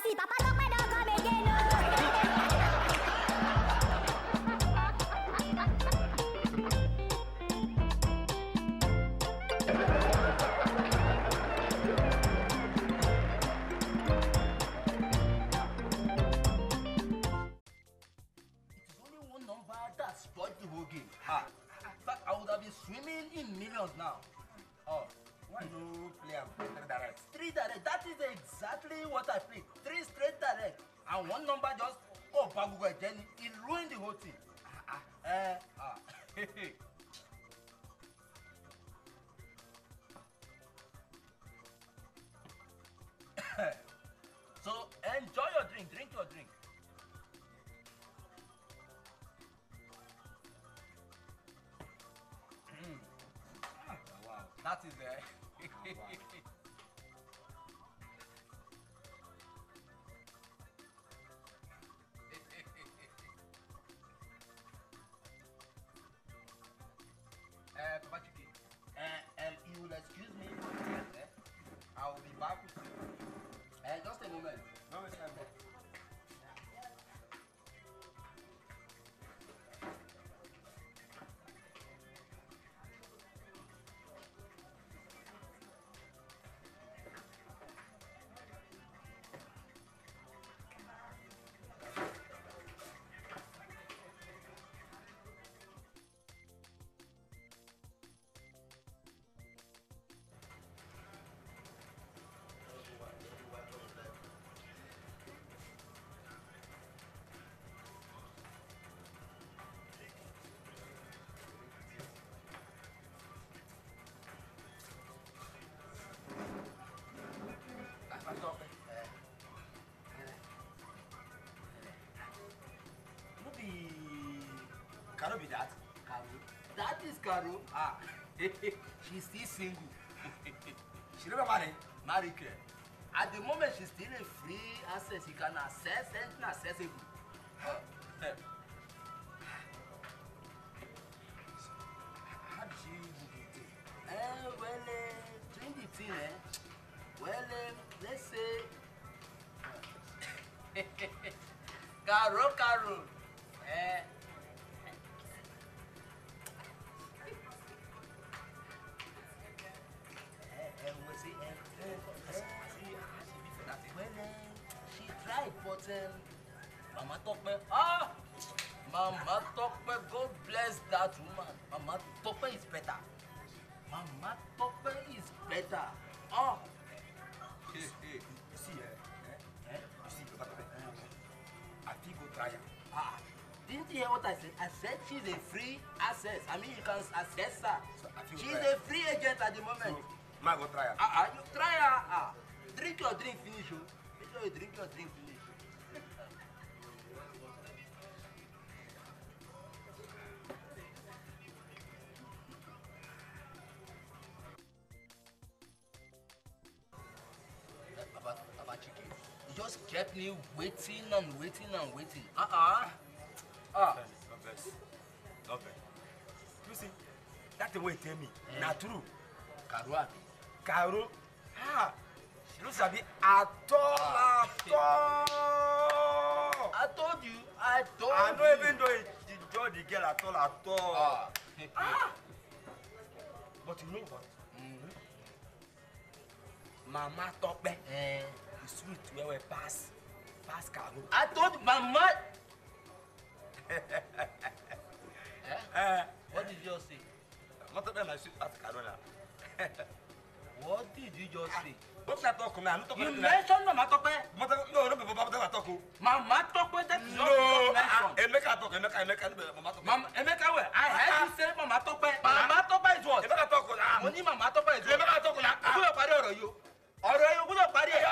see Papa Tope don't come again. No. That spoiled the whole game. But I would have been swimming in millions now. Oh, why you play and play 3 direct? 3 direct. That is exactly what I played. 3 straight direct, and one number just bagugo again. It ruined the whole thing. So enjoy your drink. Drink your drink. Wow. That is Papa Chiki, you will excuse me. I will be back with you. Just a moment. No, it's not bad. Cannot be that. Caro. That is Caro. She's still single. She never married. Married. At the moment, she's still a free access. You can access anything accessible. How did she book it? Well, 2018, well, let's say, Caro, she tried, but Mama Tope, Mama Tope, God bless that woman. Mama Tope is better. Mama Tope is better. You see, you see, I think go try her. Didn't you hear what I said? I said she's a free access. I mean, you can access her. So she's a free agent at the moment. So, ma go try her. You try her. Drink your drink, finish. Make sure you drink your drink, finish. Papa Chiki, you just kept me waiting and waiting and waiting. Not bad. You see, that's the way you tell me. Not true. Caro. She don't sabi at all. I told you. I don't even know she enjoy the girl at all. But you know what? Mama Tope is sweet where we pass Caro. I told Mama. What did you just say? Mama Tope is sweet as Caro now. What did you just say? What I talk now? You mentioned Mama Tope. No, Mama talk. Mama Tope, that is not what you mentioned. Emeka talk. Mama Tope. Emeka, where? I heard you say Mama Tope. Mama Tope is what? Emeka talk. Money Mama Tope is what? Emeka talk now. Who are you? Ọ̀rọ̀ yóò gbọ́dọ̀ parí ẹ̀.